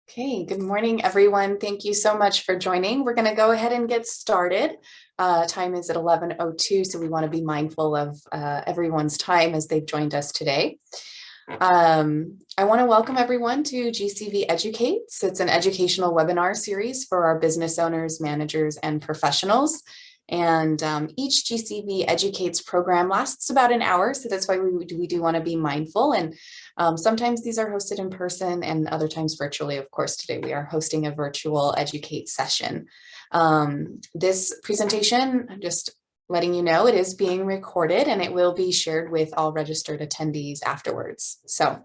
Okay, good morning, everyone. Thank you so much for joining. We're going to go ahead and get started. Time is at 11:02, so we want to be mindful of everyone's time as they've joined us today. I want to welcome everyone to GCV Educates. It's an educational webinar series for our business owners, managers, and professionals. And each GCV Educates program lasts about an hour, so that's why we do want to be mindful. And sometimes these are hosted in person and other times virtually. Of course, today we are hosting a virtual Educate session. This presentation, I'm just letting you know, it is being recorded and it will be shared with all registered attendees afterwards. So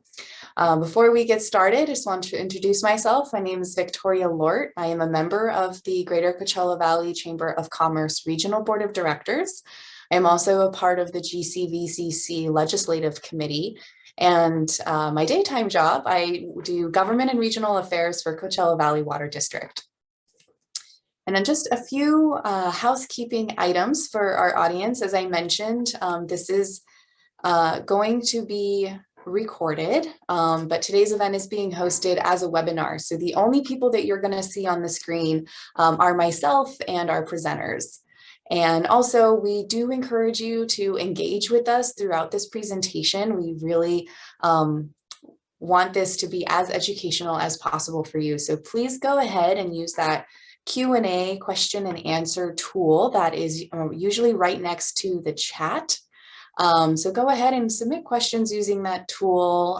before we get started, I just want to introduce myself. My name is Victoria Lort. I am a member of the Greater Coachella Valley Chamber of Commerce Regional Board of Directors. I am also a part of the GCVCC Legislative Committee. And my daytime job, I do government and regional affairs for Coachella Valley Water District. And then just a few housekeeping items for our audience. As I mentioned, this is going to be recorded, but today's event is being hosted as a webinar. So the only people that you're going to see on the screen are myself and our presenters. And also, we do encourage you to engage with us throughout this presentation. We really want this to be as educational as possible for you. So please go ahead and use that Q&A question and answer tool that is usually right next to the chat. So go ahead and submit questions using that tool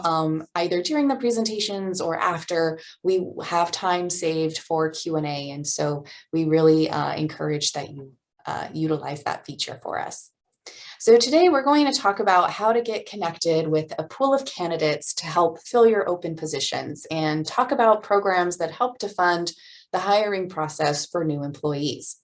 either during the presentations or after. We have time saved for Q&A, and so we really encourage that you utilize that feature for us. So today we're going to talk about how to get connected with a pool of candidates to help fill your open positions and talk about programs that help to fund the hiring process for new employees.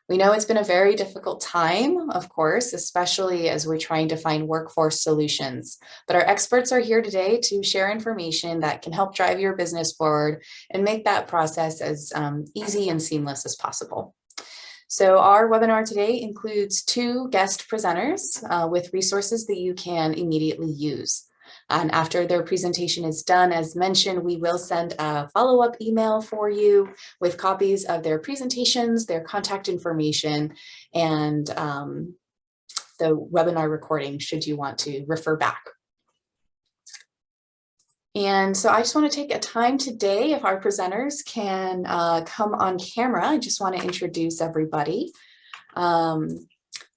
We know it's been a very difficult time, of course, especially as we're trying to find workforce solutions. But our experts are here today to share information that can help drive your business forward and make that process as easy and seamless as possible. So our webinar today includes 2 guest presenters with resources that you can immediately use. And after their presentation is done, as mentioned, we will send a follow-up email for you with copies of their presentations, their contact information, and the webinar recording should you want to refer back. And so I just want to take a time today, if our presenters can come on camera, I just want to introduce everybody.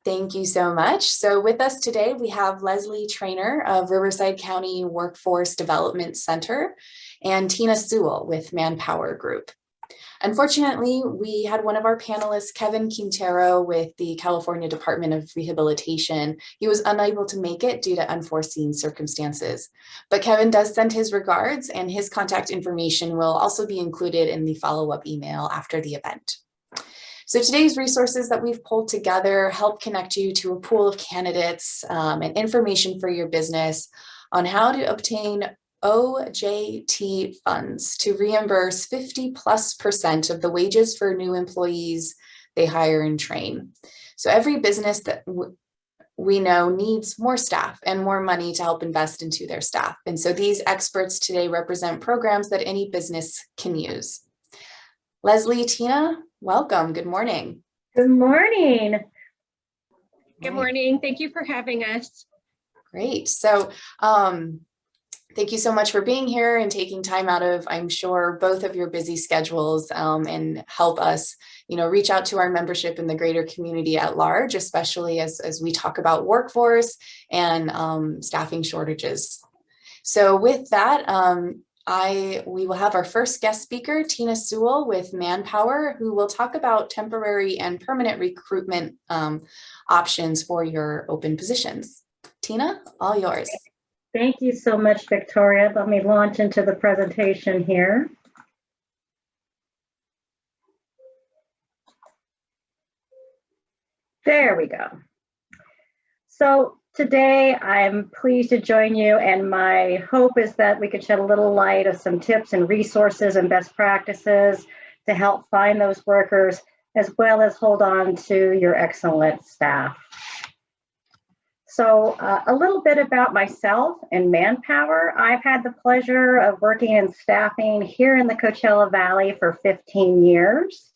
Thank you so much. So with us today, we have Leslie Trainor of Riverside County Workforce Development Center and Tina Sewell with Manpower Group. Unfortunately, we had one of our panelists, Kevin Quintero with the California Department of Rehabilitation. He was unable to make it due to unforeseen circumstances. But Kevin does send his regards, and his contact information will also be included in the follow-up email after the event. So today's resources that we've pulled together help connect you to a pool of candidates and information for your business on how to obtain OJT funds to reimburse 50+% of the wages for new employees they hire and train. So every business that we know needs more staff and more money to help invest into their staff. And so these experts today represent programs that any business can use. Leslie, Tina, welcome. Good morning. Good morning. Good morning. Thank you for having us. Great. So thank you so much for being here and taking time out of, I'm sure, both of your busy schedules and help us, reach out to our membership in the greater community at large, especially as we talk about workforce and staffing shortages. So with that, we will have our first guest speaker, Tina Sewell with Manpower, who will talk about temporary and permanent recruitment options for your open positions. Tina, all yours. Thank you so much, Victoria. Let me launch into the presentation here. There we go. So today I'm pleased to join you, and my hope is that we could shed a little light of some tips and resources and best practices to help find those workers, as well as hold on to your excellent staff. So a little bit about myself and Manpower. I've had the pleasure of working in staffing here in the Coachella Valley for 15 years.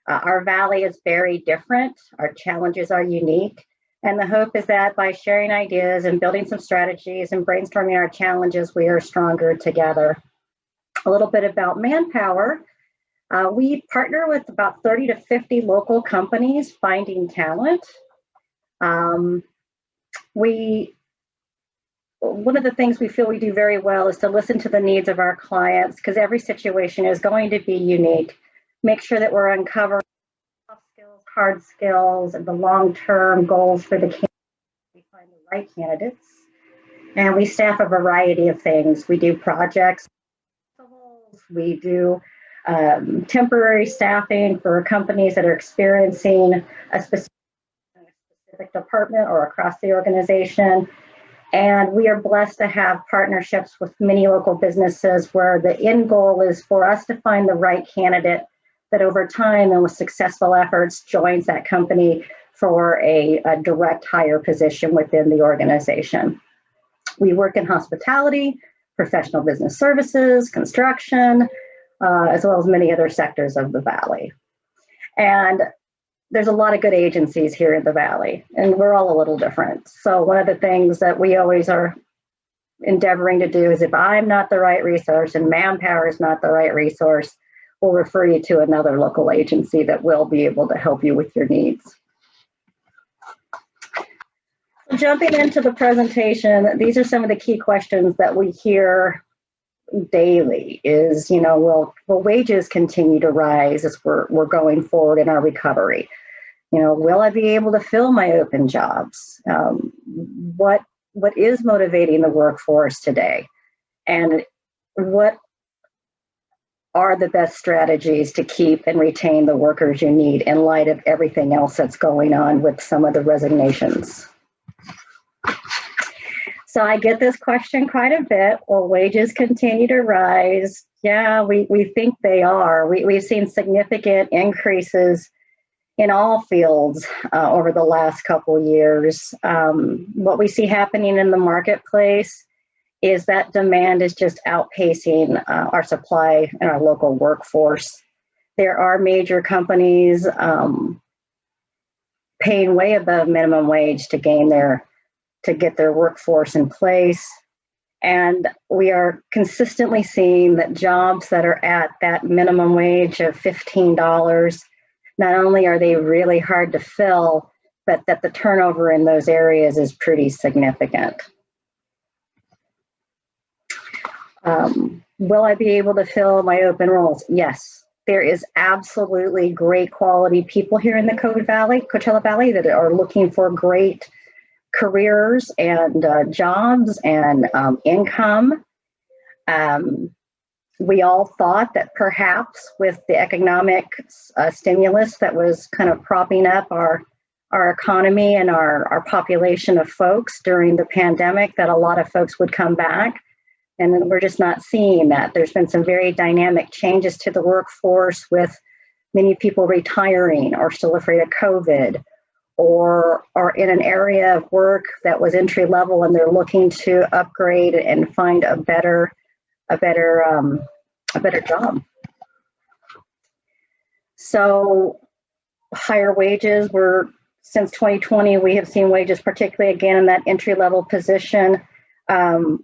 Our valley is very different. Our challenges are unique. And the hope is that by sharing ideas and building some strategies and brainstorming our challenges, we are stronger together. A little bit about Manpower. We partner with about 30 to 50 local companies finding talent. One of the things we feel we do very well is to listen to the needs of our clients, because every situation is going to be unique. Make sure that we're uncovering soft skills, hard skills, and the long-term goals for the candidates. We find the right candidates. And we staff a variety of things. We do projects, we do temporary staffing for companies that are experiencing a specific department or across the organization. And we are blessed to have partnerships with many local businesses where the end goal is for us to find the right candidate that over time and with successful efforts joins that company for a direct hire position within the organization. We work in hospitality, professional business services, construction, as well as many other sectors of the Valley. And there's a lot of good agencies here in the Valley, and we're all a little different. So one of the things that we always are endeavoring to do is if I'm not the right resource and Manpower is not the right resource, we'll refer you to another local agency that will be able to help you with your needs. Jumping into the presentation, these are some of the key questions that we hear daily is, will wages continue to rise as we're going forward in our recovery? Will I be able to fill my open jobs? What is motivating the workforce today? And what are the best strategies to keep and retain the workers you need in light of everything else that's going on with some of the resignations? So I get this question quite a bit. Will wages continue to rise? Yeah, we think they are. We've seen significant increases in all fields over the last couple of years. What we see happening in the marketplace is that demand is just outpacing our supply and our local workforce. There are major companies paying way above minimum wage to get their workforce in place. And we are consistently seeing that jobs that are at that minimum wage of $15, not only are they really hard to fill, but that the turnover in those areas is pretty significant. Will I be able to fill my open roles? Yes. There is absolutely great quality people here in the Coachella Valley that are looking for great careers and jobs and income. We all thought that perhaps with the economic stimulus that was kind of propping up our economy and our population of folks during the pandemic, that a lot of folks would come back. And then we're just not seeing that. There's been some very dynamic changes to the workforce with many people retiring or still afraid of COVID, or are in an area of work that was entry level and they're looking to upgrade and find a better job. So higher wages, since 2020, we have seen wages, particularly again in that entry level position,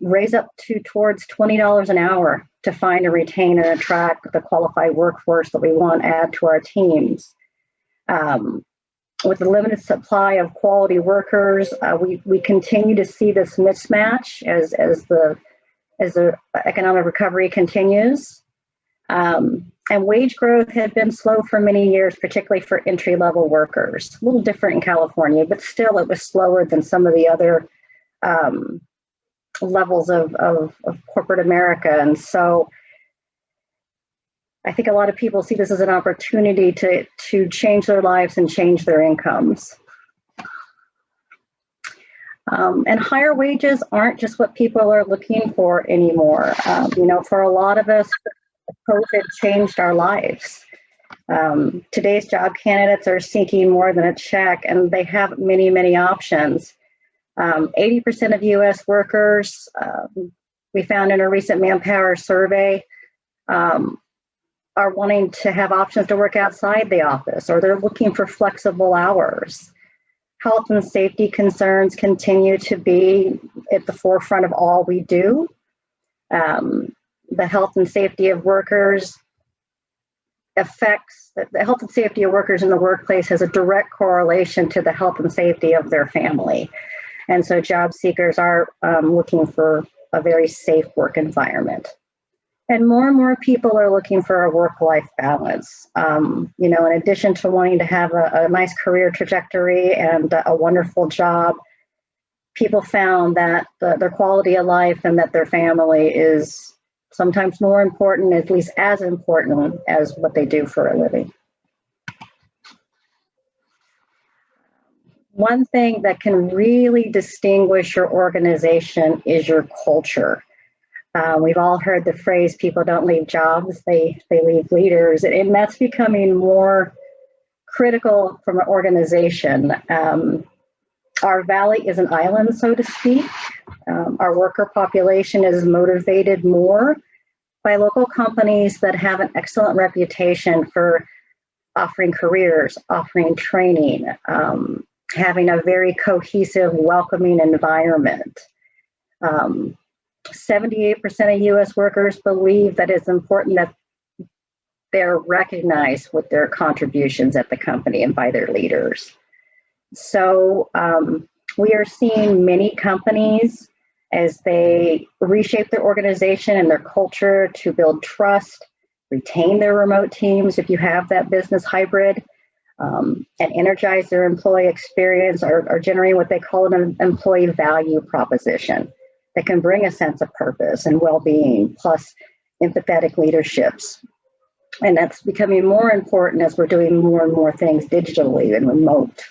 raise up towards $20 an hour to find and retain and attract the qualified workforce that we want to add to our teams. With the limited supply of quality workers, we continue to see this mismatch as the economic recovery continues. And wage growth had been slow for many years, particularly for entry-level workers. A little different in California, but still it was slower than some of the other levels of corporate America. And so I think a lot of people see this as an opportunity to change their lives and change their incomes. And higher wages aren't just what people are looking for anymore. For a lot of us, COVID changed our lives. Today's job candidates are seeking more than a check, and they have many, many options. 80% of U.S. workers, we found in a recent Manpower survey, are wanting to have options to work outside the office, or they're looking for flexible hours. Health and safety concerns continue to be at the forefront of all we do. The health and safety of workers the health and safety of workers in the workplace has a direct correlation to the health and safety of their family. And so job seekers are looking for a very safe work environment. And more people are looking for a work-life balance. In addition to wanting to have a nice career trajectory and a wonderful job, people found that their quality of life and that their family is sometimes more important, at least as important as what they do for a living. One thing that can really distinguish your organization is your culture. We've all heard the phrase, people don't leave jobs, they leave leaders, and that's becoming more critical from an organization. Our valley is an island, so to speak. Our worker population is motivated more by local companies that have an excellent reputation for offering careers, offering training, having a very cohesive, welcoming environment. 78% of U.S. workers believe that it's important that they're recognized with their contributions at the company and by their leaders. So we are seeing many companies, as they reshape their organization and their culture to build trust, retain their remote teams if you have that business hybrid, and energize their employee experience, are generating what they call an employee value proposition that can bring a sense of purpose and well-being, plus empathetic leaderships. And that's becoming more important as we're doing more and more things digitally and remote.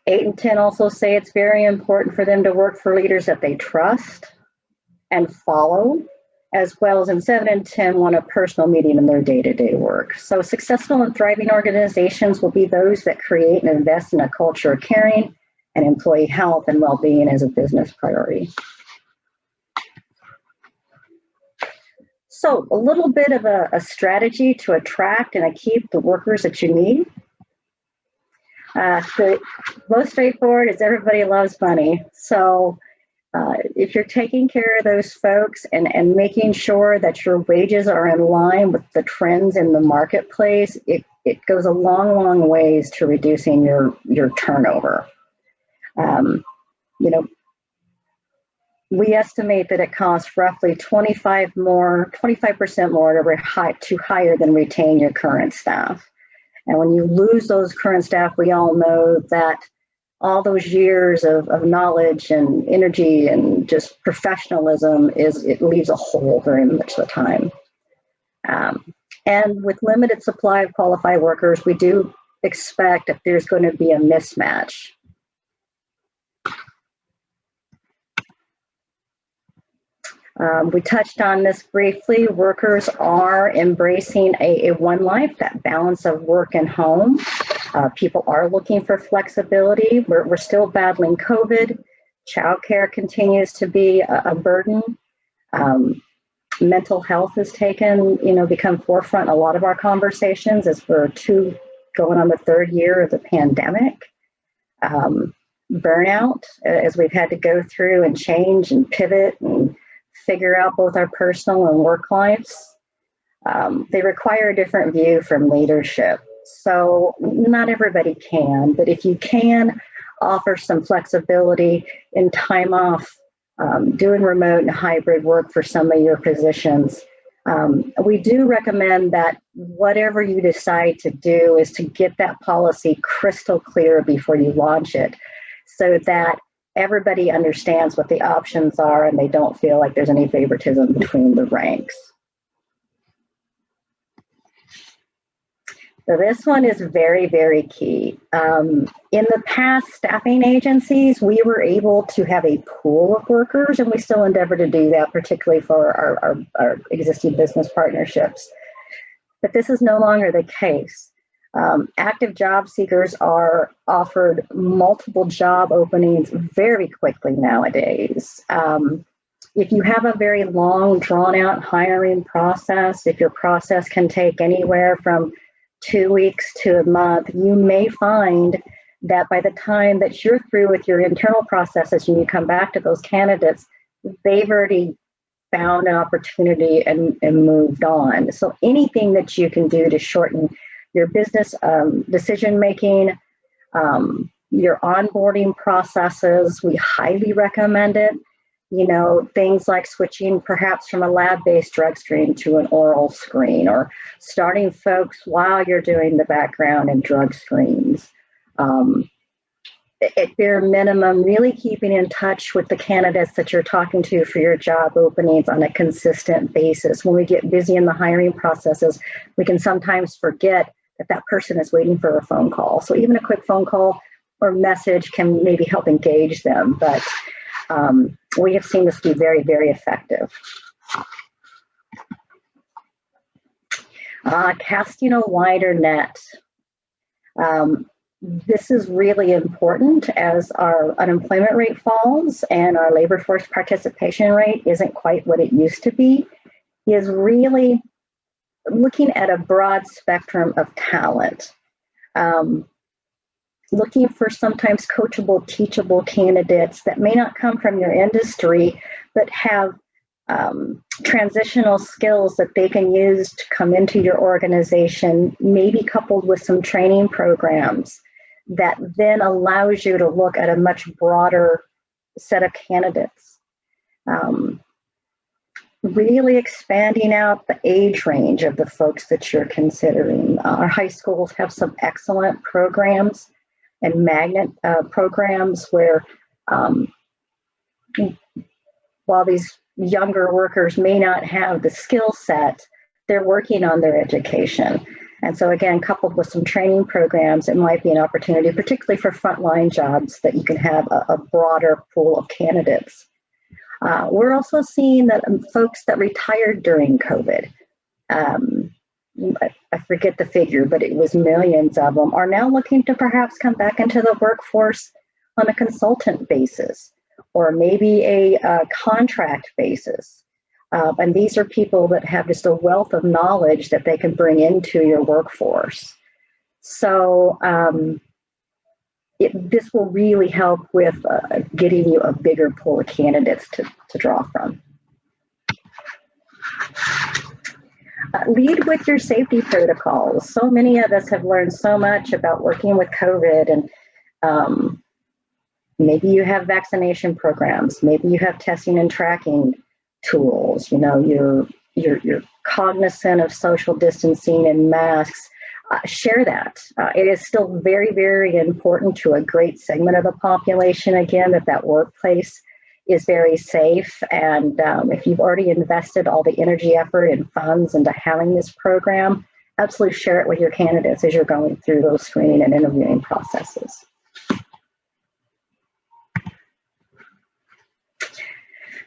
8 and 10 also say it's very important for them to work for leaders that they trust and follow, as well as in 7 and 10 want a personal meaning in their day-to-day work. So successful and thriving organizations will be those that create and invest in a culture of caring and employee health and well-being as a business priority. So a little bit of a strategy to attract and keep the workers that you need. The most straightforward is everybody loves money. So if you're taking care of those folks and making sure that your wages are in line with the trends in the marketplace, it goes a long ways to reducing your turnover. We estimate that it costs roughly 25% more to hire than retain your current staff. And when you lose those current staff, we all know that all those years of knowledge and energy and just professionalism it leaves a hole very much of the time. And with limited supply of qualified workers, we do expect that there's going to be a mismatch. We touched on this briefly. Workers are embracing a one life, that balance of work and home. People are looking for flexibility. We're still battling COVID. Childcare continues to be a burden. Mental health has become forefront in a lot of our conversations as we're going on the 3rd year of the pandemic. Burnout, as we've had to go through and change and pivot and figure out both our personal and work lives. They require a different view from leadership. So not everybody can, but if you can offer some flexibility in time off, doing remote and hybrid work for some of your positions, we do recommend that whatever you decide to do is to get that policy crystal clear before you launch it, so that everybody understands what the options are and they don't feel like there's any favoritism between the ranks. So this one is very, very key. In the past, staffing agencies, we were able to have a pool of workers, and we still endeavor to do that, particularly for our existing business partnerships. But this is no longer the case. Active job seekers are offered multiple job openings very quickly nowadays. If you have a very long, drawn-out hiring process, if your process can take anywhere from 2 weeks to a month, you may find that by the time that you're through with your internal processes and you come back to those candidates, they've already found an opportunity and moved on. So anything that you can do to shorten your business decision-making, your onboarding processes, we highly recommend it. You know, things like switching perhaps from a lab-based drug screen to an oral screen, or starting folks while you're doing the background and drug screens. At bare minimum, really keeping in touch with the candidates that you're talking to for your job openings on a consistent basis. When we get busy in the hiring processes, we can sometimes forget that that person is waiting for a phone call. So even a quick phone call or message can maybe help engage them. But we have seen this be very, very effective. Casting a wider net. This is really important as our unemployment rate falls and our labor force participation rate isn't quite what it used to be, is really looking at a broad spectrum of talent. Looking for sometimes coachable, teachable candidates that may not come from your industry, but have transitional skills that they can use to come into your organization, maybe coupled with some training programs that then allows you to look at a much broader set of candidates. Really expanding out the age range of the folks that you're considering. Our high schools have some excellent programs and magnet programs where while these younger workers may not have the skill set, they're working on their education. And so again, coupled with some training programs, it might be an opportunity, particularly for frontline jobs, that you can have a broader pool of candidates. We're also seeing that folks that retired during COVID, I forget the figure, but it was millions of them, are now looking to perhaps come back into the workforce on a consultant basis, or maybe a contract basis. And these are people that have just a wealth of knowledge that they can bring into your workforce. So this will really help with getting you a bigger pool of candidates to draw from. Lead with your safety protocols. So many of us have learned so much about working with COVID, and maybe you have vaccination programs, maybe you have testing and tracking tools, you know, you're cognizant of social distancing and masks. Share that. It is still very, very important to a great segment of the population, again, that workplace is very safe. And if you've already invested all the energy, effort, and funds into having this program, absolutely share it with your candidates as you're going through those screening and interviewing processes.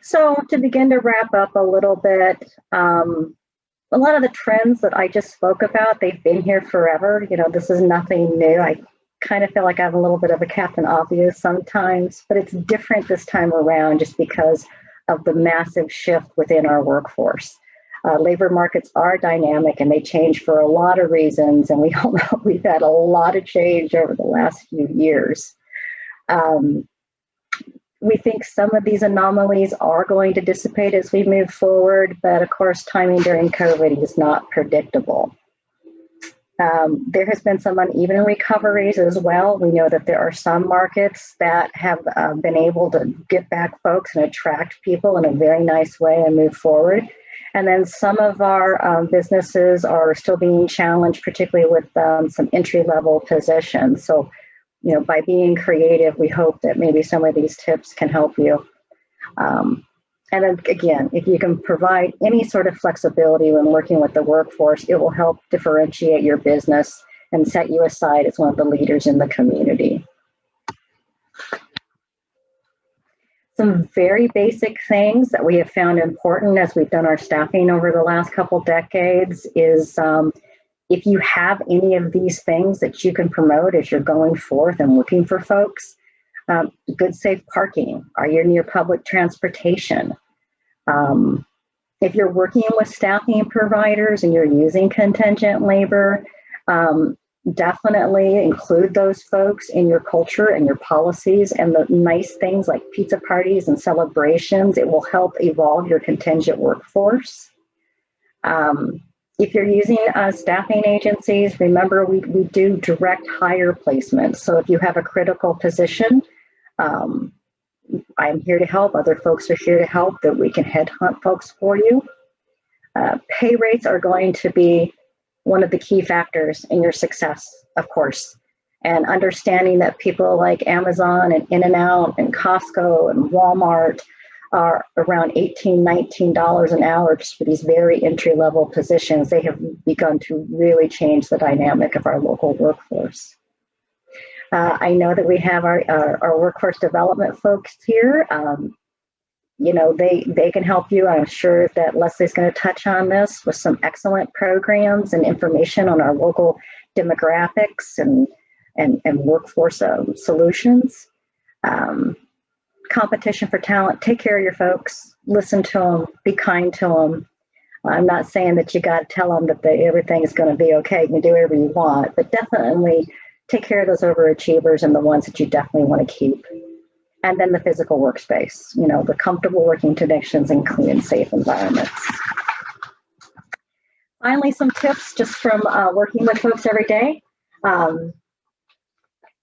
So to begin to wrap up a little bit, a lot of the trends that I just spoke about, they've been here forever. You know, this is nothing new. I kind of feel like I have a little bit of a Captain Obvious sometimes, but it's different this time around just because of the massive shift within our workforce. Labor markets are dynamic and they change for a lot of reasons. And we all know we've had a lot of change over the last few years. We think some of these anomalies are going to dissipate as we move forward, but of course, timing during COVID is not predictable. There has been some uneven recoveries as well. We know that there are some markets that have been able to get back folks and attract people in a very nice way and move forward. And then some of our businesses are still being challenged, particularly with some entry-level positions. So, you know, by being creative, we hope that maybe some of these tips can help you. And then again, if you can provide any sort of flexibility when working with the workforce, it will help differentiate your business and set you aside as one of the leaders in the community. Some very basic things that we have found important as we've done our staffing over the last couple decades is If you have any of these things that you can promote as you're going forth and looking for folks, good safe parking, are you near public transportation? If you're working with staffing providers and you're using contingent labor, definitely include those folks in your culture and your policies, and the nice things like pizza parties and celebrations. It will help evolve your contingent workforce. If you're using staffing agencies, remember we do direct hire placements. So if you have a critical position, I'm here to help. Other folks are here to help, that we can headhunt folks for you. Pay rates are going to be one of the key factors in your success, of course. And understanding that people like Amazon and In-N-Out and Costco and Walmart are around $18, $19 an hour just for these very entry-level positions. They have begun to really change the dynamic of our local workforce. I know that we have our workforce development folks here. You know, they can help you. I'm sure that Leslie's going to touch on this with some excellent programs and information on our local demographics and workforce solutions. Competition for talent. Take care of your folks. Listen to them. Be kind to them. I'm not saying that you got to tell them that everything is going to be okay. You can do whatever you want, but definitely take care of those overachievers and the ones that you definitely want to keep. And then the physical workspace, you know, the comfortable working conditions and clean and safe environments. Finally, some tips just from working with folks every day.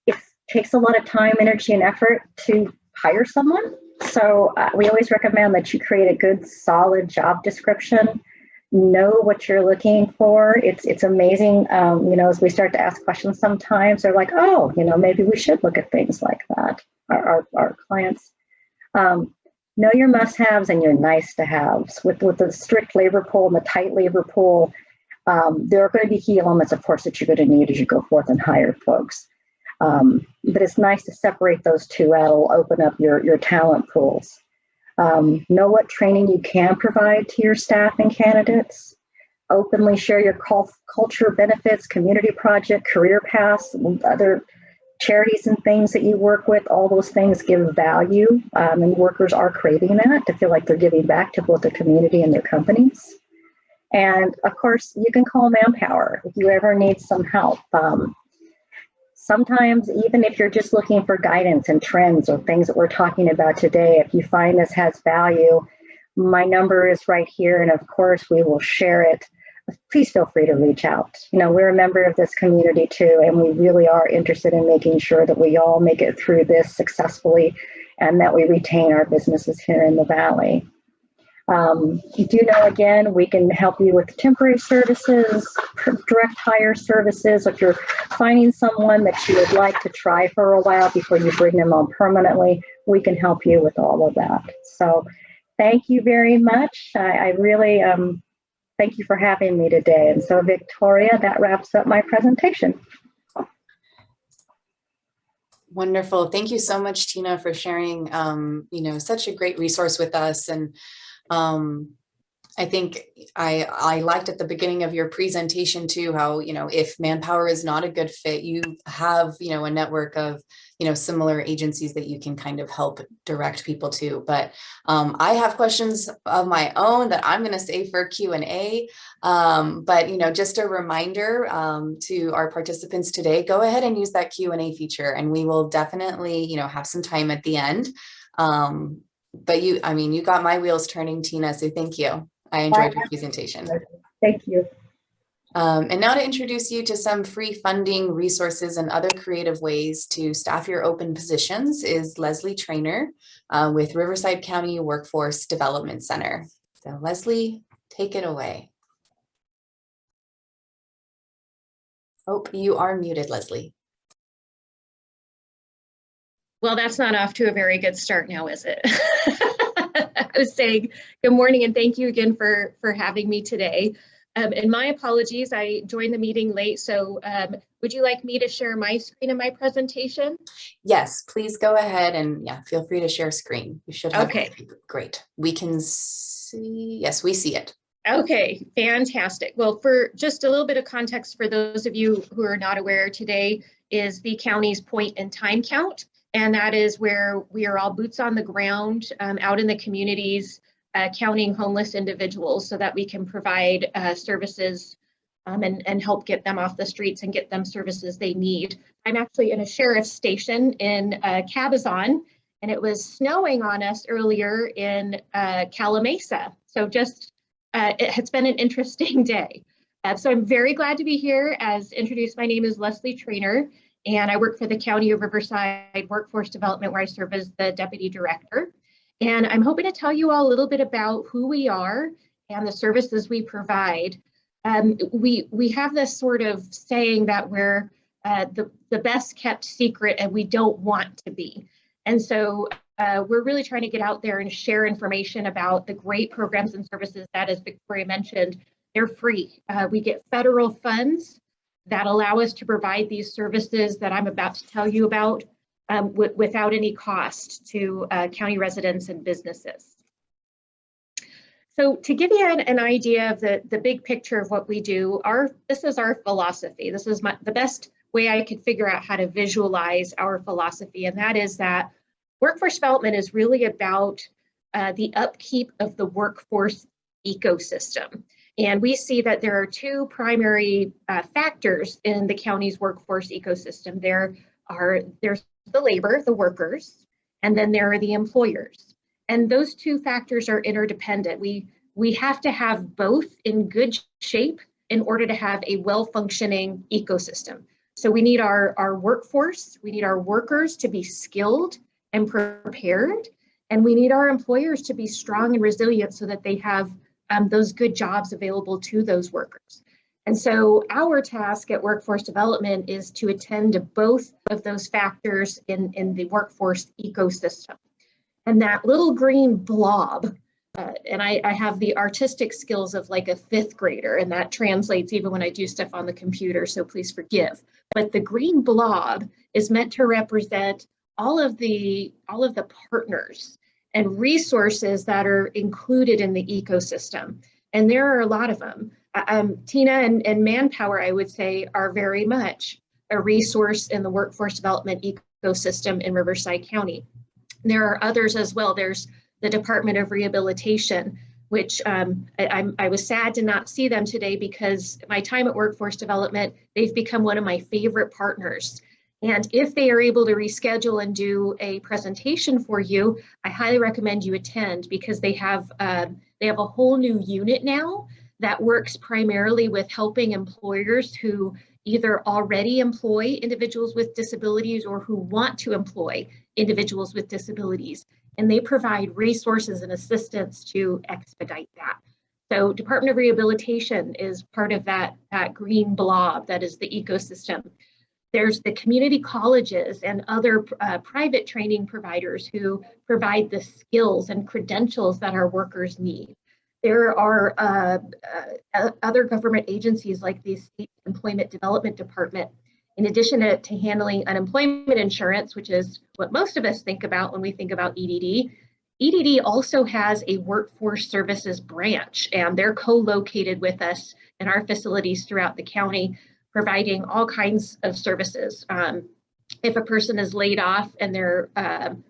It takes a lot of time, energy, and effort to hire someone. So we always recommend that you create a good, solid job description. Know what you're looking for. It's amazing, you know, as we start to ask questions sometimes, they're like, oh, you know, maybe we should look at things like that, our clients. Know your must-haves and your nice-to-haves. With the strict labor pool and the tight labor pool, there are going to be key elements, of course, that you're going to need as you go forth and hire folks. But it's nice to separate those two out. It'll open up your talent pools. Know what training you can provide to your staff and candidates. Openly share your culture, benefits, community project, career paths, other charities and things that you work with. All those things give value, and workers are craving that, to feel like they're giving back to both the community and their companies. And of course, you can call Manpower if you ever need some help. Sometimes, even if you're just looking for guidance and trends or things that we're talking about today, if you find this has value, my number is right here. And of course, we will share it. Please feel free to reach out. You know, we're a member of this community too, and we really are interested in making sure that we all make it through this successfully and that we retain our businesses here in the Valley. You do know, again, we can help you with temporary services, direct hire services. If you're finding someone that you would like to try for a while before you bring them on permanently, we can help you with all of that. So thank you very much. I really thank you for having me today. And so, Victoria, that wraps up my presentation. Wonderful. Thank you so much, Tina, for sharing, you know, such a great resource with us. And I think I liked at the beginning of your presentation too, how, you know, if Manpower is not a good fit, you have, you know, a network of, you know, similar agencies that you can kind of help direct people to. But I have questions of my own that I'm going to save for Q&A. But, you know, just a reminder to our participants today, go ahead and use that Q&A feature, and we will definitely, you know, have some time at the end. But I mean, you got my wheels turning, Tina, so thank you. I enjoyed your presentation. Thank you. And now to introduce you to some free funding resources and other creative ways to staff your open positions is Leslie Trainor with Riverside County Workforce Development Center. So Leslie, take it away. Oh, you are muted, Leslie. Well, that's not off to a very good start now, is it? I was saying good morning and thank you again for having me today. And my apologies, I joined the meeting late. So would you like me to share my screen in my presentation? Yes, please go ahead and yeah, feel free to share screen. You should have. Okay. Great. We can see. Yes, we see it. Okay, fantastic. Well, for just a little bit of context for those of you who are not aware, today is the county's point in time count, and that is where we are all boots on the ground out in the communities, counting homeless individuals so that we can provide services and help get them off the streets and get them services they need. I'm actually in a sheriff's station in Cabazon, and it was snowing on us earlier in Calamasa. So just it has been an interesting day. So I'm very glad to be here. As introduced, my name is Leslie Trainor, and I work for the County of Riverside Workforce Development, where I serve as the Deputy Director. And I'm hoping to tell you all a little bit about who we are and the services we provide. We have this sort of saying that we're the best kept secret, and we don't want to be. And so we're really trying to get out there and share information about the great programs and services that, as Victoria mentioned, they're free. We get federal funds that allow us to provide these services that I'm about to tell you about without any cost to county residents and businesses. So to give you an idea of the big picture of what we do, this is our philosophy. This is the best way I could figure out how to visualize our philosophy, and that is that workforce development is really about the upkeep of the workforce ecosystem. And we see that there are two primary factors in the county's workforce ecosystem. There's the labor, the workers, and then there are the employers. And those two factors are interdependent. We have to have both in good shape in order to have a well-functioning ecosystem. So we need our workforce, we need our workers to be skilled and prepared, and we need our employers to be strong and resilient so that they have those good jobs available to those workers. And so our task at Workforce Development is to attend to both of those factors in the workforce ecosystem. And that little green blob, and I have the artistic skills of like a fifth grader, and that translates even when I do stuff on the computer, so please forgive. But the green blob is meant to represent all of the partners and resources that are included in the ecosystem. And there are a lot of them. Tina and Manpower, I would say, are very much a resource in the workforce development ecosystem in Riverside County. There are others as well. There's the Department of Rehabilitation, which I was sad to not see them today because my time at Workforce Development, they've become one of my favorite partners. And if they are able to reschedule and do a presentation for you, I highly recommend you attend because they have a whole new unit now that works primarily with helping employers who either already employ individuals with disabilities or who want to employ individuals with disabilities. And they provide resources and assistance to expedite that. So Department of Rehabilitation is part of that green blob that is the ecosystem. There's the community colleges and other private training providers who provide the skills and credentials that our workers need. There are other government agencies like the State Employment Development Department. In addition to handling unemployment insurance, which is what most of us think about when we think about EDD, EDD also has a workforce services branch, and they're co-located with us in our facilities throughout the county, providing all kinds of services. If a person is laid off and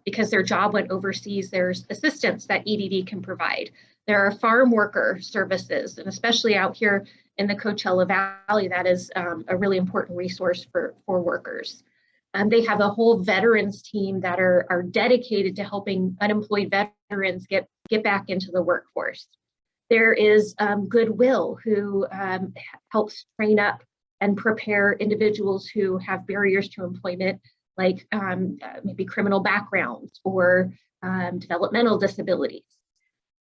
because their job went overseas, there's assistance that EDD can provide. There are farm worker services, and especially out here in the Coachella Valley, that is a really important resource for workers. They have a whole veterans team that are dedicated to helping unemployed veterans get back into the workforce. There is Goodwill, who helps train up and prepare individuals who have barriers to employment, like maybe criminal backgrounds or developmental disabilities.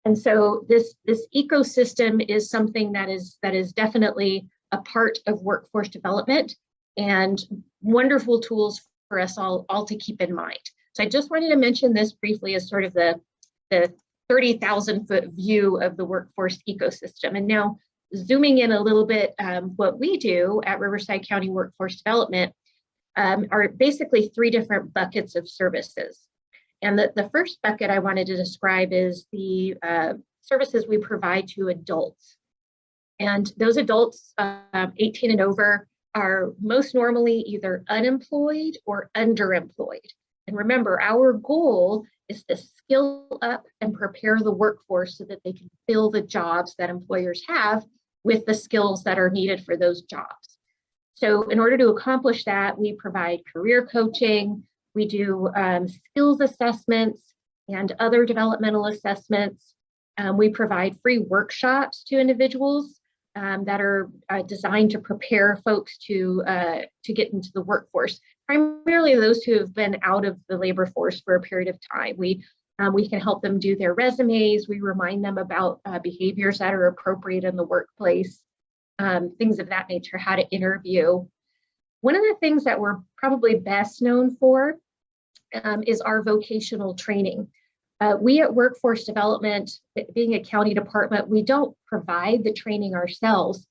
And so this ecosystem is something that is definitely a part of workforce development and wonderful tools for us all to keep in mind. So I just wanted to mention this briefly as sort of the 30,000-foot view of the workforce ecosystem. And now zooming in a little bit, what we do at Riverside County Workforce Development are basically three different buckets of services. And the first bucket I wanted to describe is the services we provide to adults. And those adults 18 and over are most normally either unemployed or underemployed. And remember, our goal is to skill up and prepare the workforce so that they can fill the jobs that employers have with the skills that are needed for those jobs. So in order to accomplish that, we provide career coaching, we do skills assessments and other developmental assessments. We provide free workshops to individuals that are designed to prepare folks to get into the workforce, primarily those who have been out of the labor force for a period of time. We can help them do their resumes. We remind them about behaviors that are appropriate in the workplace, things of that nature, how to interview. One of the things that we're probably best known for is our vocational training. We at Workforce Development, being a county department, we don't provide the training ourselves.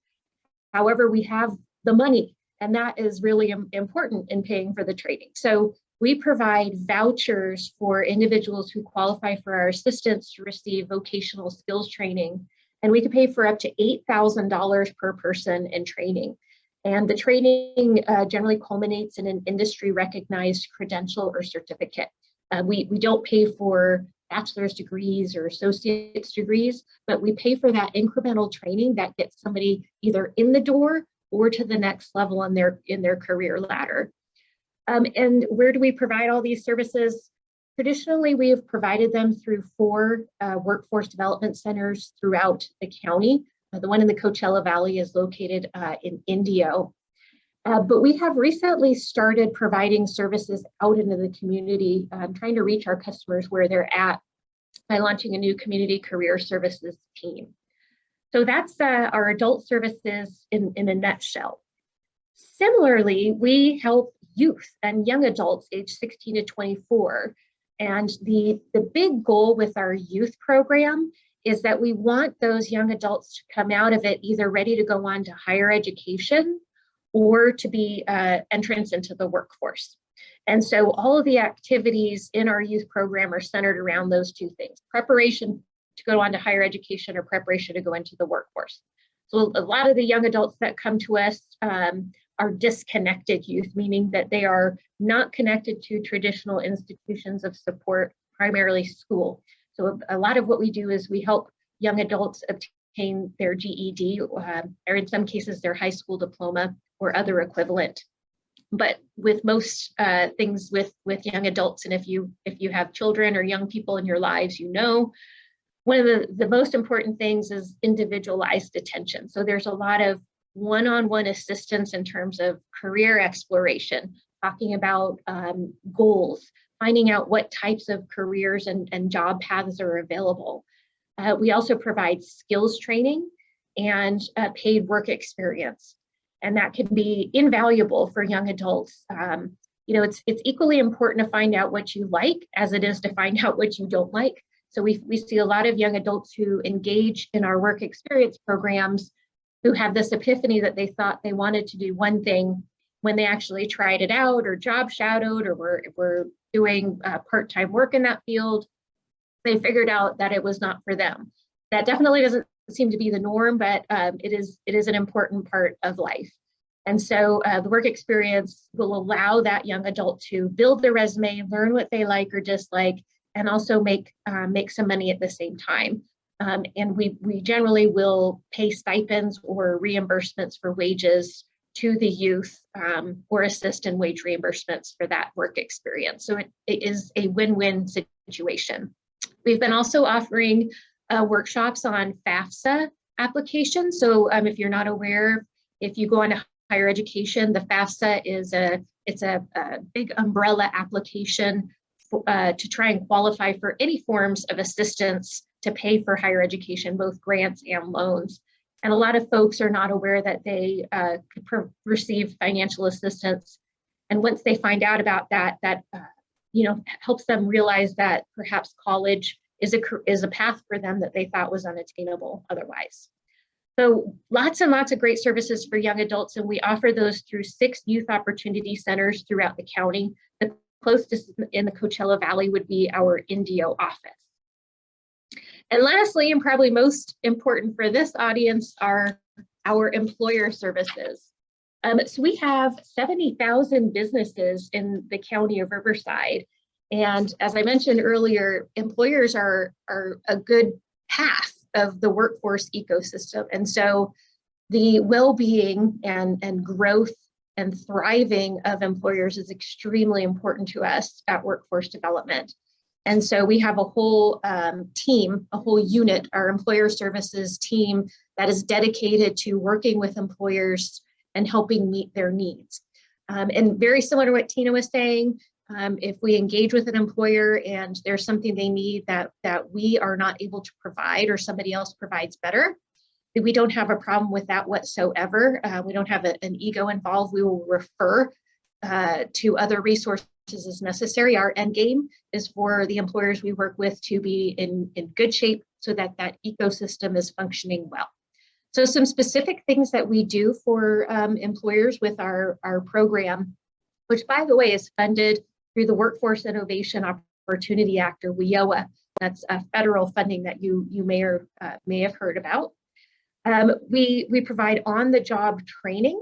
However, we have the money, and that is really important in paying for the training. So we provide vouchers for individuals who qualify for our assistance to receive vocational skills training, and we can pay for up to $8,000 per person in training. And the training generally culminates in an industry recognized credential or certificate. We don't pay for bachelor's degrees or associate's degrees, but we pay for that incremental training that gets somebody either in the door or to the next level in their career ladder. And where do we provide all these services? Traditionally, we have provided them through 4 workforce development centers throughout the county. The one in the Coachella Valley is located in Indio. But we have recently started providing services out into the community, trying to reach our customers where they're at by launching a new community career services team. So that's our adult services in a nutshell. Similarly, we help youth and young adults aged 16 to 24. And the big goal with our youth program is that we want those young adults to come out of it either ready to go on to higher education or to be entrance into the workforce. And so all of the activities in our youth program are centered around those 2 things: preparation to go on to higher education or preparation to go into the workforce. So a lot of the young adults that come to us are disconnected youth, meaning that they are not connected to traditional institutions of support, primarily school. So a lot of what we do is we help young adults obtain their GED, or in some cases their high school diploma or other equivalent. But with most things with young adults, and if you have children or young people in your lives, you know, one of the most important things is individualized attention. So there's a lot of one-on-one assistance in terms of career exploration, talking about goals, finding out what types of careers and job paths are available. We also provide skills training and paid work experience, and that can be invaluable for young adults. You know, it's equally important to find out what you like as it is to find out what you don't like. So we see a lot of young adults who engage in our work experience programs who have this epiphany that they thought they wanted to do one thing when they actually tried it out or job shadowed or were doing part-time work in that field. They figured out that it was not for them. That definitely doesn't seem to be the norm, but it is an important part of life. And so the work experience will allow that young adult to build their resume, learn what they like or dislike, and also make some money at the same time. And we generally will pay stipends or reimbursements for wages to the youth or assist in wage reimbursements for that work experience. So it is a win-win situation. We've been also offering workshops on FAFSA applications. So if you're not aware, if you go into higher education, the FAFSA is a big umbrella application to try and qualify for any forms of assistance to pay for higher education, both grants and loans. And a lot of folks are not aware that they could receive financial assistance. And once they find out about that helps them realize that perhaps college is a path for them that they thought was unattainable otherwise. So lots and lots of great services for young adults, and we offer those through 6 youth opportunity centers throughout the county. The closest in the Coachella Valley would be our Indio office. And lastly, and probably most important for this audience, are our employer services. So we have 70,000 businesses in the county of Riverside. And as I mentioned earlier, employers are a good half of the workforce ecosystem. And so the well-being and growth and thriving of employers is extremely important to us at Workforce Development. And so we have a whole team, a whole unit, our employer services team, that is dedicated to working with employers and helping meet their needs. And very similar to what Tina was saying, if we engage with an employer and there's something they need that we are not able to provide or somebody else provides better, we don't have a problem with that whatsoever. We don't have an ego involved. We will refer to other resources as necessary. Our end game is for the employers we work with to be in good shape so that that ecosystem is functioning well. So some specific things that we do for employers with our program, which by the way is funded through the Workforce Innovation Opportunity Act, or WIOA. That's federal funding that you may have heard about. We provide on-the-job training.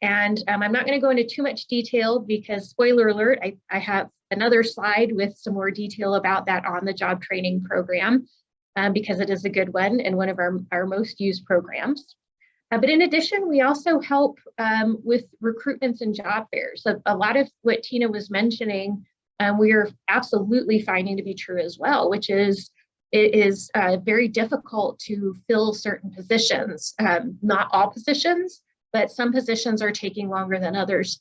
And I'm not going to go into too much detail because, spoiler alert, I have another slide with some more detail about that on-the-job training program because it is a good one and one of our most used programs. But in addition, we also help with recruitments and job fairs. A lot of what Tina was mentioning, we are absolutely finding to be true as well, which is it is very difficult to fill certain positions, not all positions, but some positions are taking longer than others.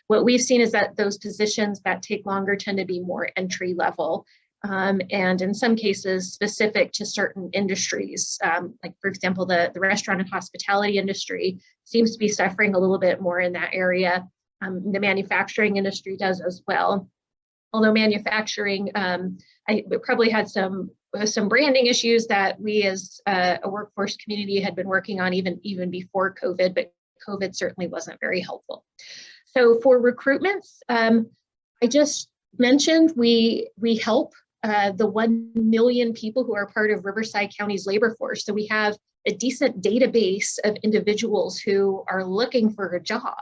What we've seen is that those positions that take longer tend to be more entry level, and in some cases specific to certain industries. Like for example, the restaurant and hospitality industry seems to be suffering a little bit more in that area. The manufacturing industry does as well. Although manufacturing, I probably had some branding issues that we as a workforce community had been working on even before COVID, but COVID certainly wasn't very helpful. So for recruitments, I just mentioned we help the 1 million people who are part of Riverside County's labor force. So we have a decent database of individuals who are looking for a job.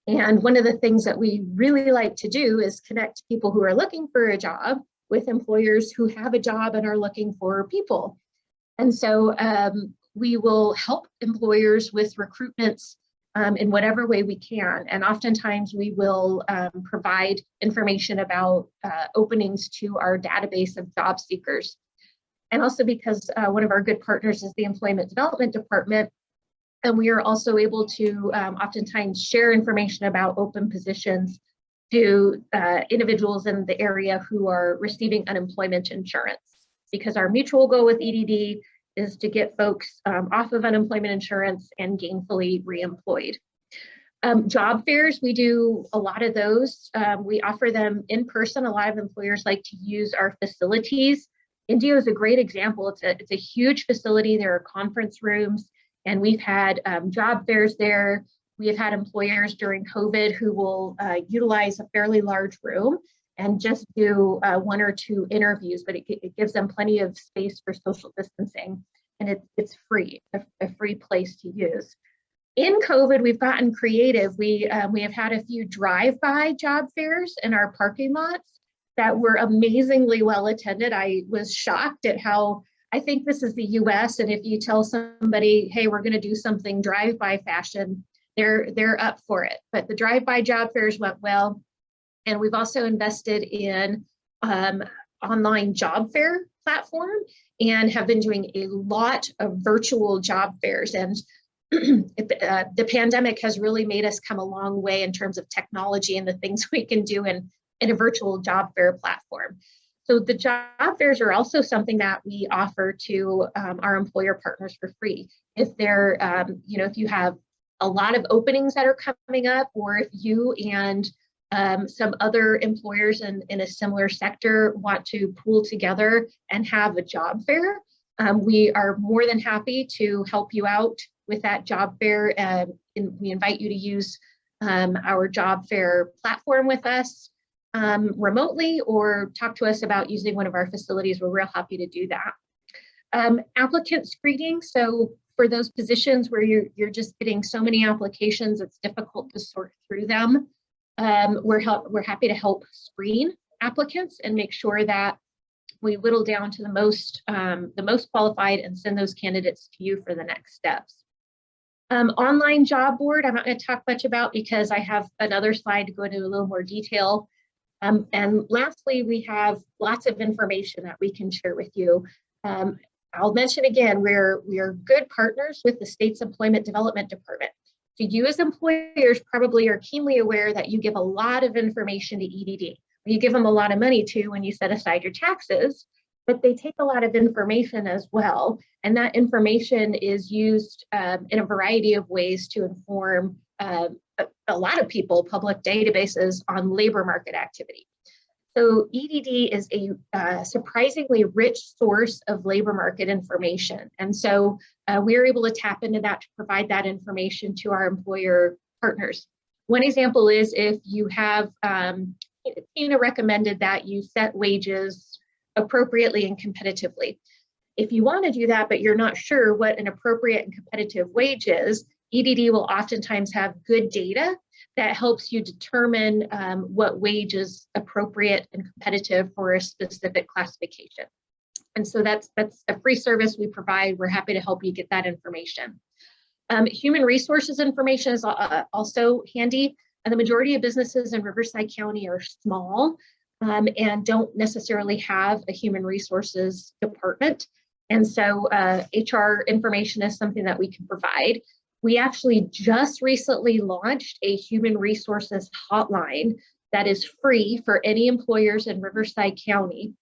And one of the things that we really like to do is connect people who are looking for a job with employers who have a job and are looking for people. And so we will help employers with recruitments in whatever way we can. And oftentimes we will provide information about openings to our database of job seekers. And also because one of our good partners is the Employment Development Department, and we are also able to oftentimes share information about open positions to individuals in the area who are receiving unemployment insurance. Because our mutual goal with EDD is to get folks off of unemployment insurance and gainfully reemployed. Job fairs, we do a lot of those. We offer them in person. A lot of employers like to use our facilities. Indio is a great example. It's a huge facility. There are conference rooms. And we've had job fairs there. We have had employers during COVID who will utilize a fairly large room and just do 1 or 2 interviews, but it gives them plenty of space for social distancing, and it's free, a free place to use. In COVID, we've gotten creative. We have had a few drive-by job fairs in our parking lots that were amazingly well attended. I was shocked at how, I think this is the US, and if you tell somebody, hey, we're going to do something drive-by fashion, they're up for it. But the drive-by job fairs went well. And we've also invested in online job fair platform and have been doing a lot of virtual job fairs. And the pandemic has really made us come a long way in terms of technology and the things we can do in a virtual job fair platform. So the job fairs are also something that we offer to our employer partners for free. If they're, if you have a lot of openings that are coming up, or if you and some other employers in a similar sector want to pool together and have a job fair, we are more than happy to help you out with that job fair. And we invite you to use our job fair platform with us remotely, or talk to us about using one of our facilities. We're real happy to do that. Applicant screening. So for those positions where you're just getting so many applications, it's difficult to sort through them. We're happy to help screen applicants and make sure that we whittle down to the most qualified and send those candidates to you for the next steps. Online job board, I'm not going to talk much about because I have another slide to go into a little more detail. And lastly, we have lots of information that we can share with you. I'll mention again, we are good partners with the state's Employment Development Department. So you as employers probably are keenly aware that you give a lot of information to EDD. You give them a lot of money too when you set aside your taxes, but they take a lot of information as well. And that information is used in a variety of ways to inform a lot of people, public databases on labor market activity. So EDD is a surprisingly rich source of labor market information. And so we're able to tap into that to provide that information to our employer partners. One example is if you have, Tina recommended that you set wages appropriately and competitively. If you want to do that, but you're not sure what an appropriate and competitive wage is, EDD will oftentimes have good data that helps you determine what wage is appropriate and competitive for a specific classification. And so that's a free service we provide. We're happy to help you get that information. Human resources information is also handy. And the majority of businesses in Riverside County are small and don't necessarily have a human resources department. And so HR information is something that we can provide. We actually just recently launched a human resources hotline that is free for any employers in Riverside County.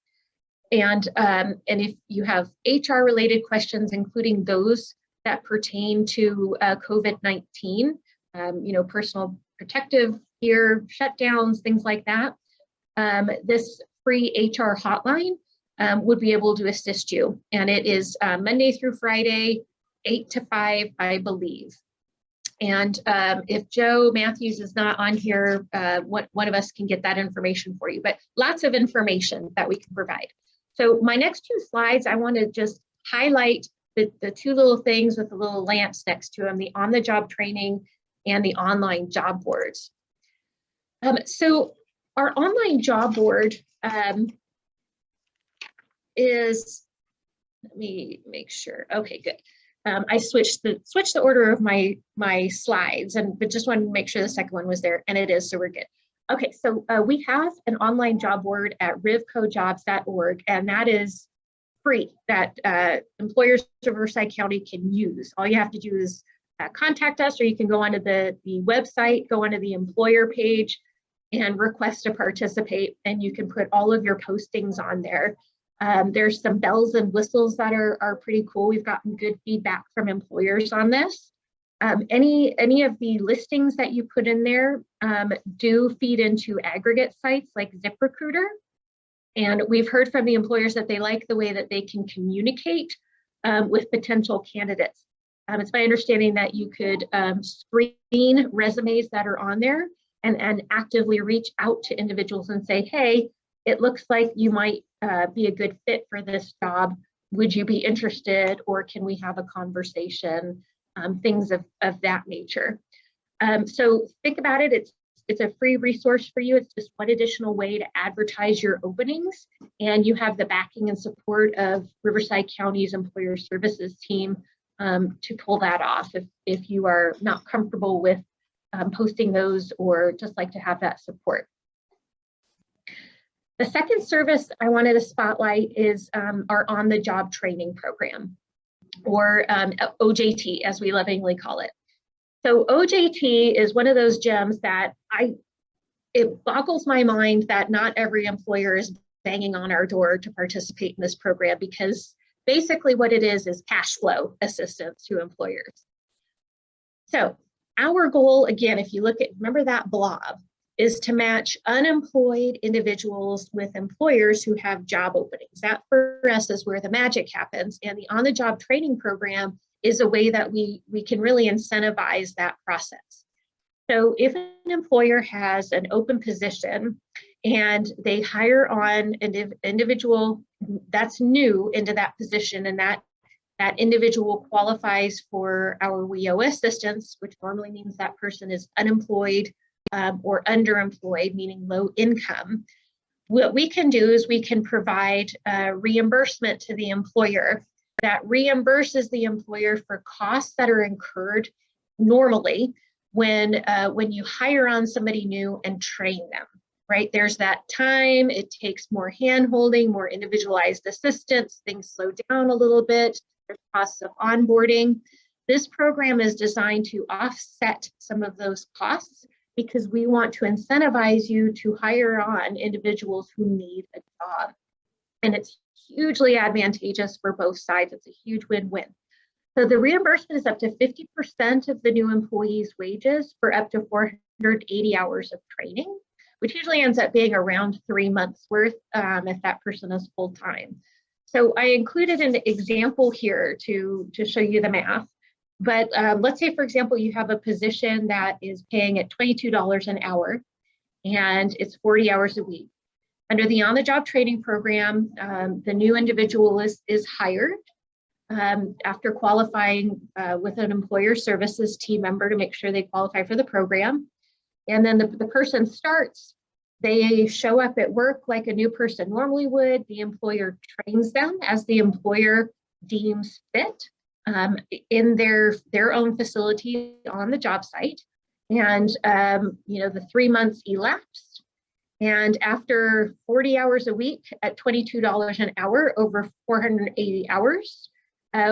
And if you have HR related questions, including those that pertain to COVID-19, personal protective gear, shutdowns, things like that, this free HR hotline would be able to assist you. And it is Monday through Friday, 8 to 5, I believe. And if Joe Matthews is not on here, one of us can get that information for you, but lots of information that we can provide. So my next two slides, I want to just highlight the two little things with the little lamps next to them, the on-the-job training and the online job boards. So our online job board is, let me make sure. Okay, good. I switched the order of my slides, but just wanted to make sure the second one was there, and it is, so we're good. Okay, so we have an online job board at rivcojobs.org, and that is free, that employers of Riverside County can use. All you have to do is contact us, or you can go onto the website, go onto the employer page, and request to participate, and you can put all of your postings on there. There's some bells and whistles that are pretty cool. We've gotten good feedback from employers on this. Any of the listings that you put in there do feed into aggregate sites like ZipRecruiter. And we've heard from the employers that they like the way that they can communicate with potential candidates. It's my understanding that you could screen resumes that are on there and actively reach out to individuals and say, hey, it looks like you might be a good fit for this job. Would you be interested, or can we have a conversation? Things of that nature. So think about it. It's a free resource for you. It's just one additional way to advertise your openings, and you have the backing and support of Riverside County's Employer Services team to pull that off if you are not comfortable with posting those or just like to have that support. The second service I wanted to spotlight is our on-the-job training program, or OJT, as we lovingly call it. So OJT is one of those gems that it boggles my mind that not every employer is banging on our door to participate in this program, because basically what it is cash flow assistance to employers. So our goal, again, if you remember that blob, is to match unemployed individuals with employers who have job openings. That for us is where the magic happens. And the on-the-job training program is a way that we can really incentivize that process. So if an employer has an open position and they hire on an individual that's new into that position, and that individual qualifies for our WEO assistance, which normally means that person is unemployed or underemployed, meaning low income. What we can do is we can provide reimbursement to the employer that reimburses the employer for costs that are incurred normally when you hire on somebody new and train them, right? There's that time, it takes more hand-holding, more individualized assistance, things slow down a little bit, there's costs of onboarding. This program is designed to offset some of those costs because we want to incentivize you to hire on individuals who need a job. And it's hugely advantageous for both sides. It's a huge win-win. So the reimbursement is up to 50% of the new employee's wages for up to 480 hours of training, which usually ends up being around 3 months worth if that person is full-time. So I included an example here to show you the math. But let's say, for example, you have a position that is paying at $22 an hour and it's 40 hours a week. Under the on-the-job training program, the new individual is hired after qualifying with an employer services team member to make sure they qualify for the program. And then the person starts, they show up at work like a new person normally would. The employer trains them as the employer deems fit in their own facility on the job site. And the 3 months elapsed. And after 40 hours a week at $22 an hour over 480 hours,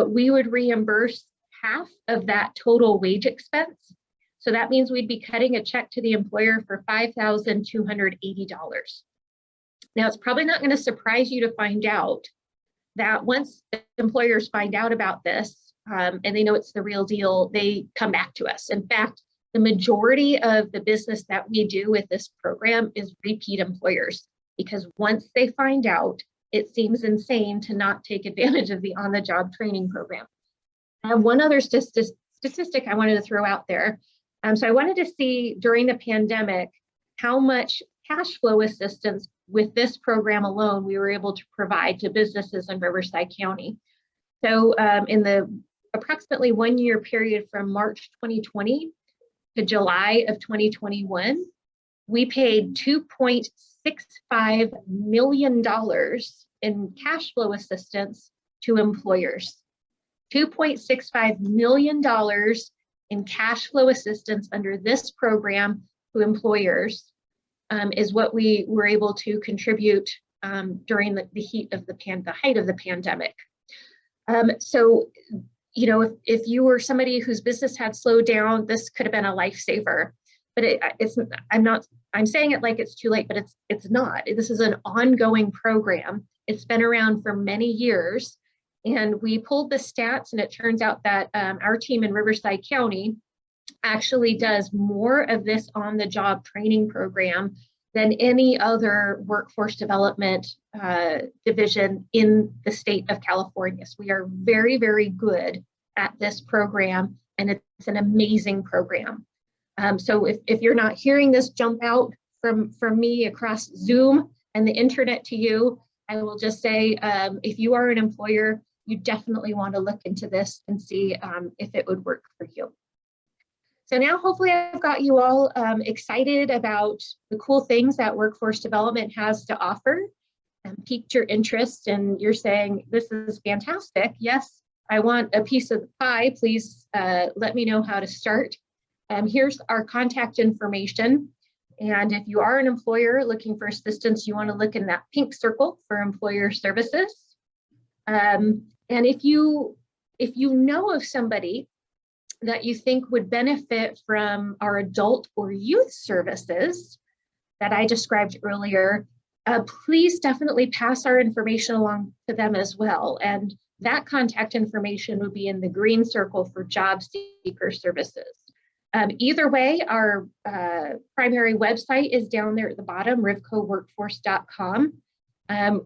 we would reimburse half of that total wage expense. So that means we'd be cutting a check to the employer for $5,280. Now, it's probably not going to surprise you to find out that once employers find out about this and they know it's the real deal, they come back to us. In fact, the majority of the business that we do with this program is repeat employers, because once they find out, it seems insane to not take advantage of the on-the-job training program. I have one other statistic I wanted to throw out there. So I wanted to see during the pandemic how much cash flow assistance with this program alone we were able to provide to businesses in Riverside County. So in the approximately 1 year period from March 2020 to July of 2021, we paid $2.65 million in cash flow assistance to employers. $2.65 million in cash flow assistance under this program to employers is what we were able to contribute during the height of the pandemic. So, you know, if you were somebody whose business had slowed down, this could have been a lifesaver. But I'm saying it like it's too late, but it's not. This is an ongoing program. It's been around for many years. And we pulled the stats, and it turns out that our team in Riverside County actually does more of this on-the-job training program than any other workforce development division in the state of California. So we are very, very good at this program, and it's an amazing program. So if you're not hearing this jump out from me across Zoom and the internet to you, I will just say, if you are an employer, you definitely want to look into this and see if it would work for you. So now hopefully I've got you all excited about the cool things that workforce development has to offer and piqued your interest, and you're saying, this is fantastic. Yes, I want a piece of the pie. Please let me know how to start. Here's our contact information. And if you are an employer looking for assistance, you want to look in that pink circle for employer services. And if you know of somebody that you think would benefit from our adult or youth services that I described earlier, please definitely pass our information along to them as well. And that contact information would be in the green circle for job seeker services. Either way, our primary website is down there at the bottom, rivcoworkforce.com.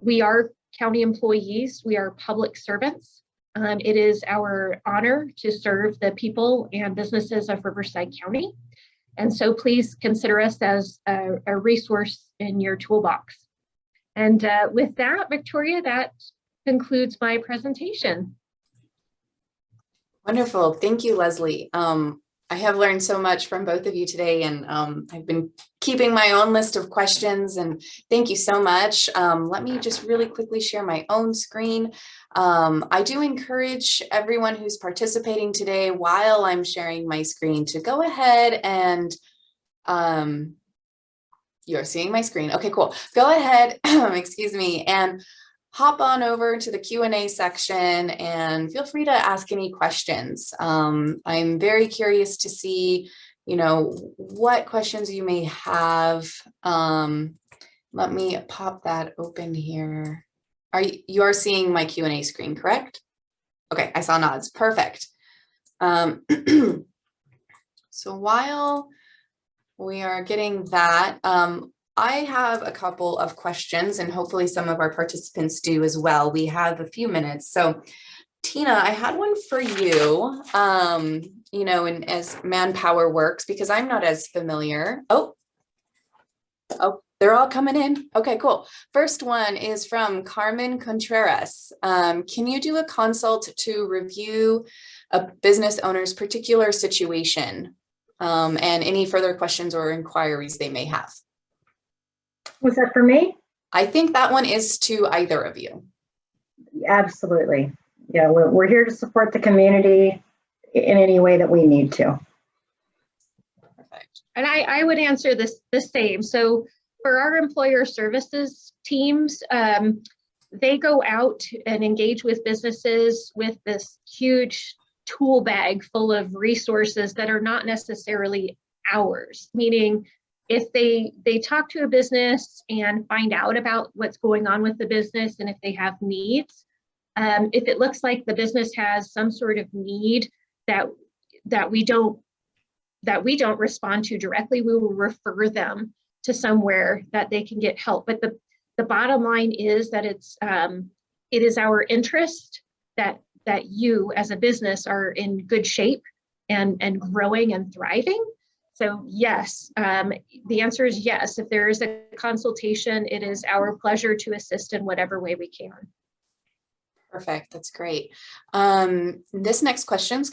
We are county employees. We are public servants. It is our honor to serve the people and businesses of Riverside County. And so please consider us as a resource in your toolbox. And with that, Victoria, that concludes my presentation. Wonderful. Thank you, Leslie. I have learned so much from both of you today, and I've been keeping my own list of questions, and thank you so much. Let me just really quickly share my own screen. I do encourage everyone who's participating today while I'm sharing my screen to go ahead and you're seeing my screen. Okay, cool. Go ahead, excuse me, and hop on over to the Q&A section and feel free to ask any questions. I'm very curious to see, what questions you may have. Let me pop that open here. You're seeing my Q&A screen, correct? Okay, I saw nods. Perfect. So while we are getting that, I have a couple of questions, and hopefully some of our participants do as well. We have a few minutes. So Tina, I had one for you, and as Manpower works, because I'm not as familiar. Oh, they're all coming in. Okay, cool. First one is from Carmen Contreras. Can you do a consult to review a business owner's particular situation and any further questions or inquiries they may have? Was that for me? I think that one is to either of you. Absolutely. Yeah, we're here to support the community in any way that we need to. Perfect. And I would answer this the same. So for our employer services teams, they go out and engage with businesses with this huge tool bag full of resources that are not necessarily ours, meaning if they talk to a business and find out about what's going on with the business and if they have needs, if it looks like the business has some sort of need that we don't respond to directly, we will refer them to somewhere that they can get help. But the bottom line is that it is our interest that you as a business are in good shape and growing and thriving. So yes, the answer is yes. If there is a consultation, it is our pleasure to assist in whatever way we can. Perfect. That's great. This next question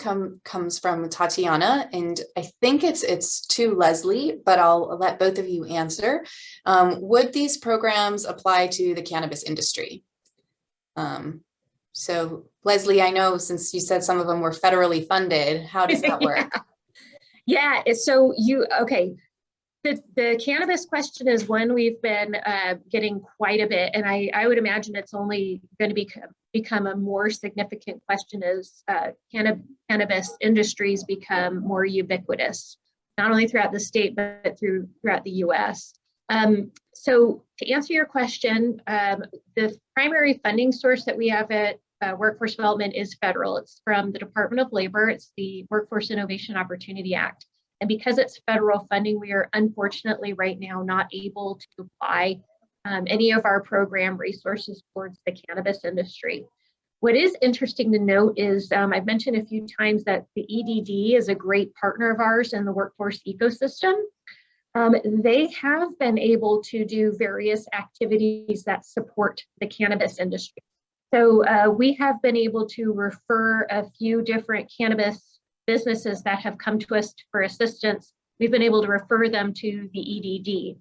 comes from Tatiana, and I think it's to Leslie, but I'll let both of you answer. Would these programs apply to the cannabis industry? So Leslie, I know since you said some of them were federally funded, how does that work? Yeah, so okay. The cannabis question is one we've been getting quite a bit, and I would imagine it's only going to become a more significant question as cannabis industries become more ubiquitous, not only throughout the state, but throughout the US. So to answer your question, the primary funding source that we have at Workforce Development is federal. It's from the Department of Labor. It's the Workforce Innovation Opportunity Act. And because it's federal funding, we are unfortunately right now not able to apply any of our program resources towards the cannabis industry. What is interesting to note is I've mentioned a few times that the EDD is a great partner of ours in the workforce ecosystem. They have been able to do various activities that support the cannabis industry. So we have been able to refer a few different cannabis businesses that have come to us for assistance. We've been able to refer them to the EDD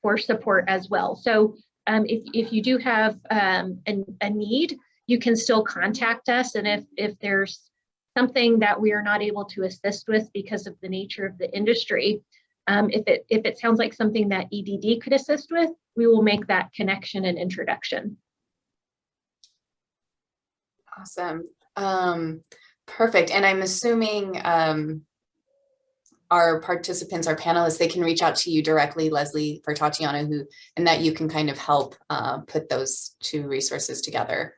for support as well. So if you do have a need, you can still contact us. And if there's something that we are not able to assist with because of the nature of the industry, if it sounds like something that EDD could assist with, we will make that connection and introduction. Awesome. Perfect. And I'm assuming our participants, our panelists, they can reach out to you directly, Leslie, for Tatiana, and that you can kind of help put those two resources together.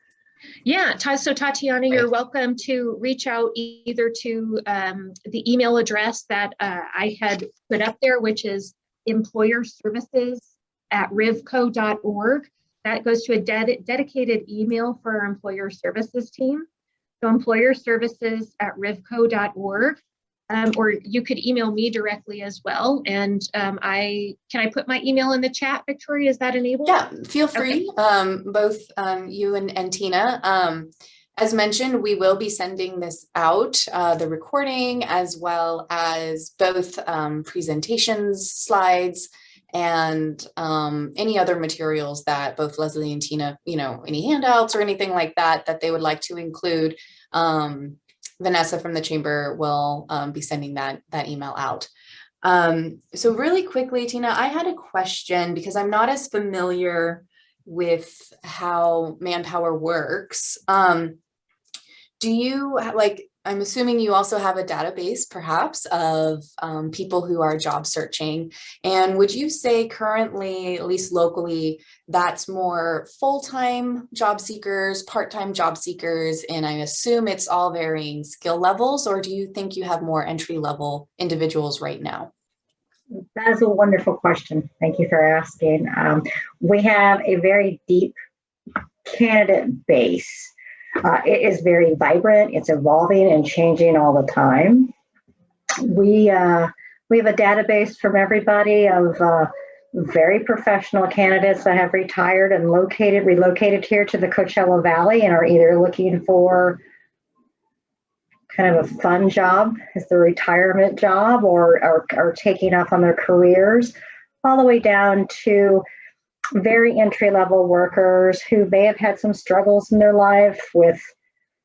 Yeah, so Tatiana, you're welcome to reach out either to the email address that I had put up there, which is employerservices@rivco.org. That goes to a dedicated email for our employer services team. So employerservices@rivco.org. or you could email me directly as well. And can I put my email in the chat, Victoria? Is that enabled? Yeah, feel free, Okay. both you and Tina. As mentioned, we will be sending this out, the recording, as well as both presentations, slides, and any other materials that both Leslie and Tina, any handouts or anything like that, that they would like to include. Vanessa from the chamber will be sending that email out. So really quickly, Tina, I had a question because I'm not as familiar with how Manpower works. Do you I'm assuming you also have a database perhaps of people who are job searching. And would you say currently, at least locally, that's more full-time job seekers, part-time job seekers, and I assume it's all varying skill levels, or do you think you have more entry-level individuals right now? That is a wonderful question. Thank you for asking. We have a very deep candidate base. It is very vibrant. It's evolving and changing all the time. We have a database from everybody of very professional candidates that have retired and relocated here to the Coachella Valley and are either looking for kind of a fun job as the retirement job or are taking off on their careers, all the way down to very entry-level workers who may have had some struggles in their life with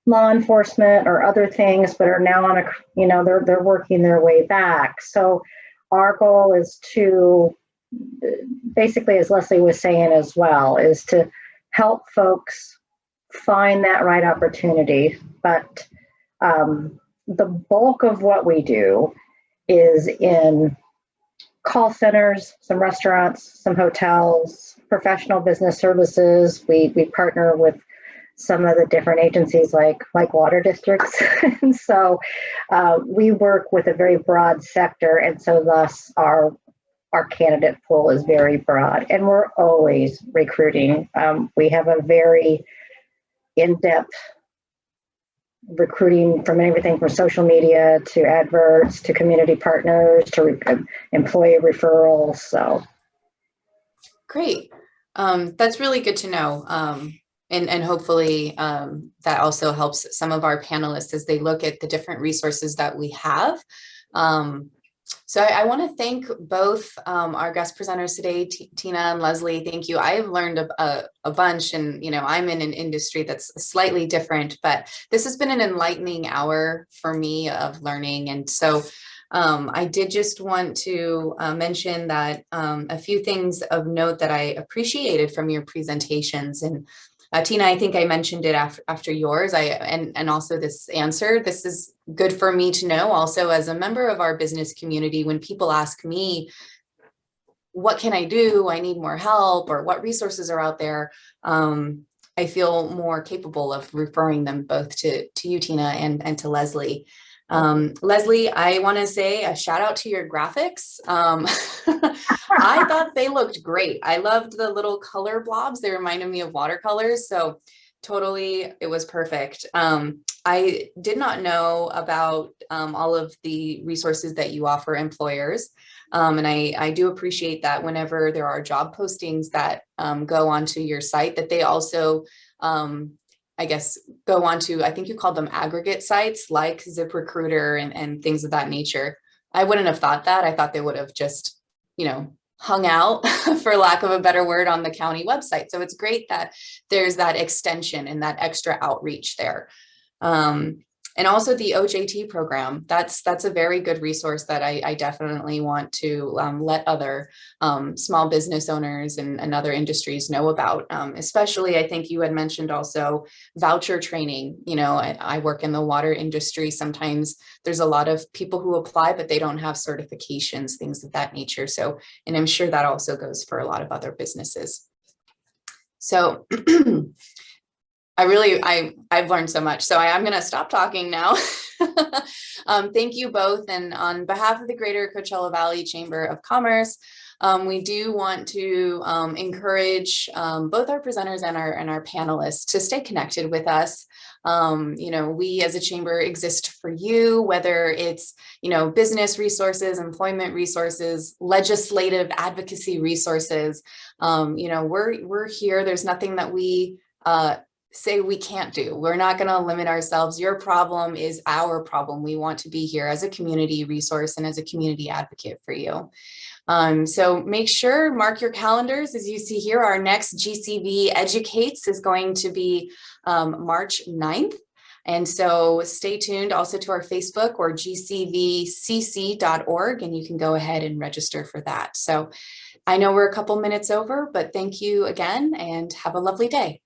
law enforcement or other things, but are now on they're working their way back. So our goal is to basically, as Leslie was saying as well, is to help folks find that right opportunity. But the bulk of what we do is in call centers, some restaurants, some hotels, professional business services. We partner with some of the different agencies like water districts. And so we work with a very broad sector. And so thus our candidate pool is very broad, and we're always recruiting. We have a very in-depth recruiting from everything from social media to adverts to community partners to employee referrals. So great. That's really good to know. And hopefully that also helps some of our panelists as they look at the different resources that we have. So I want to thank both our guest presenters today, Tina and Leslie. Thank you. I have learned a bunch, and I'm in an industry that's slightly different, but this has been an enlightening hour for me of learning. And so I did just want to mention that a few things of note that I appreciated from your presentations. And Tina, I think I mentioned it after yours. And also this answer. This is good for me to know also as a member of our business community. When people ask me, what can I do? I need more help, or what resources are out there? I feel more capable of referring them both to you, Tina, and to Leslie. Leslie, I want to say a shout out to your graphics. I thought they looked great. I loved the little color blobs. They reminded me of watercolors. So totally, it was perfect. I did not know about all of the resources that you offer employers. And I do appreciate that whenever there are job postings that go onto your site, that they also I guess, go on to, I think you called them aggregate sites like ZipRecruiter and things of that nature. I wouldn't have thought that. I thought they would have just, hung out, for lack of a better word, on the county website. So it's great that there's that extension and that extra outreach there. And also the OJT program, that's a very good resource that I definitely want to let other small business owners and other industries know about. Especially, I think you had mentioned also voucher training. I work in the water industry. Sometimes there's a lot of people who apply, but they don't have certifications, things of that nature. So, and I'm sure that also goes for a lot of other businesses. So I've learned so much. So I'm going to stop talking now. Thank you both. And on behalf of the Greater Coachella Valley Chamber of Commerce, we do want to encourage both our presenters and our panelists to stay connected with us. We as a chamber exist for you, whether it's, business resources, employment resources, legislative advocacy resources. We're here. There's nothing that we say we can't do. We're not going to limit ourselves. Your problem is our problem. We want to be here as a community resource and as a community advocate for you. So make sure, mark your calendars. As you see here, our next GCV Educates is going to be March 9th. And so stay tuned also to our Facebook or gcvcc.org, and you can go ahead and register for that. So I know we're a couple minutes over, but thank you again and have a lovely day.